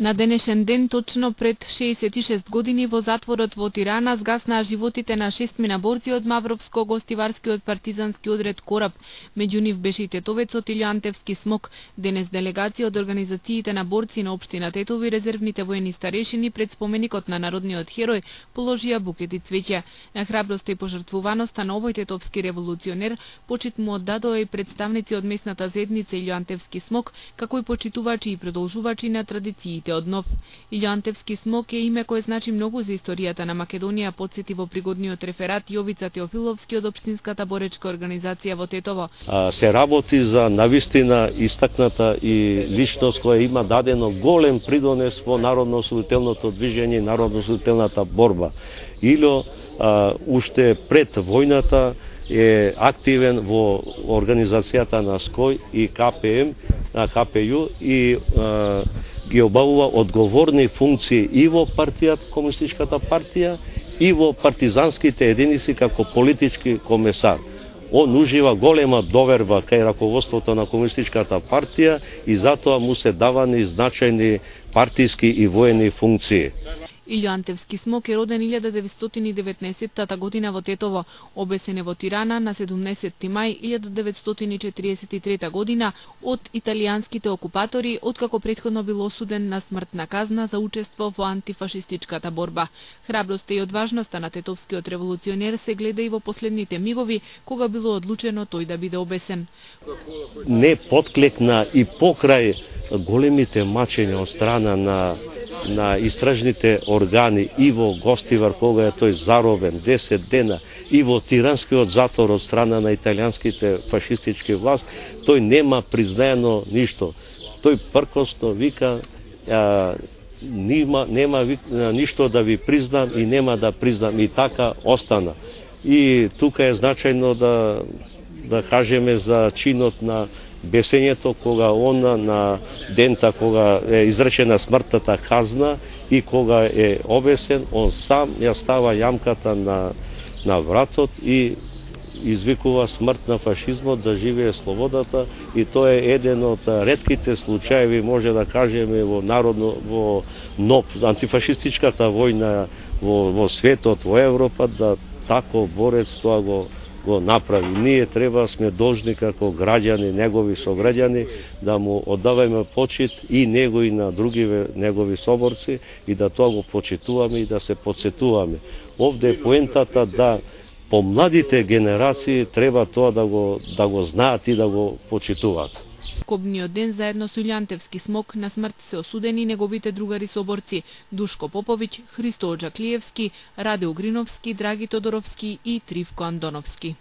На денешен ден, точно пред 66 години, во затворот во Тирана згаснаа животите на 6 борци од Мавровско-гостиварскиот партизански одред Кораб. Меѓу нив беше и тетовецот Илјантевски смок. Денес делегација од организациите на борци на општина Тетови, резервните воени старешини пред споменикот на народниот херој положија букети цвеќе. На храброста и пожртвуваноста на овој тетовски револуционер почит му оддадоа и представници од местната заедница Илјантевски смок, како и почитувачи и продолжувачи на традициите од нов. Илјантевски смок е име кое значи многу за историјата на Македонија, подсети во пригодниот реферат Јовица Теофиловски од општинската боречка организација во Тетово. Се работи за навистина истакната и личност која има дадено голем придонес во народно-освободителното движење и народно-освободителната борба. Ило уште пред војната е активен во организацијата на СКОј и КПМ, КПЈ и ги обавува одговорни функции и во партијата, комунистичката партија, и во партизанските единици како политички комесар. Он ужива голема доверба кај раководството на комунистичката партија и затоа му се давани значајни партиски и воени функции. Илјантевски смок е роден 1919 година во Тетово, обесен е во Тирана на 17 мај 1943 година од италијанските окупатори, откако претходно бил осуден на смртна казна за учество во антифашистичката борба. Храброста и одважноста на тетовскиот револуционер се гледа и во последните мигови, кога било одлучено тој да биде обесен. Не подклекна и покрај големите мачења од страна на истражните органи и во Гостивар, кога е тој заробен 10 дена, и во Тиранскиот затвор од страна на италијанските фашистички власт, тој нема признаено ништо. Тој пркосно вика, нема ништо да ви признам и нема да признам, и така остана. И тука е значајно да кажеме за чинот на бесењето, кога он на дента кога е изречена смртната казна и кога е обесен, он сам ја става јамката на вратот и извикува смрт на фашизмот, да живее слободата, и тоа е еден од ретките случаеви, може да кажеме, во антифашистичката војна во светот, во Европа, да тако борец тоа го направи. Ние треба, сме должни како граѓани, негови сограѓани, да му оддаваме почит и него и на други негови соборци, и да тоа го почитуваме и да се подсетуваме. Овде е поентата да помладите генерации треба тоа да го знаат и да го почитуваат. Кобниот ден заедно со Илјантевски смок на смрт се осудени неговите другари соборци Душко Поповиќ, Христо Оџаклиевски, Раде Угриновски, Драги Тодоровски и Тривко Андоновски.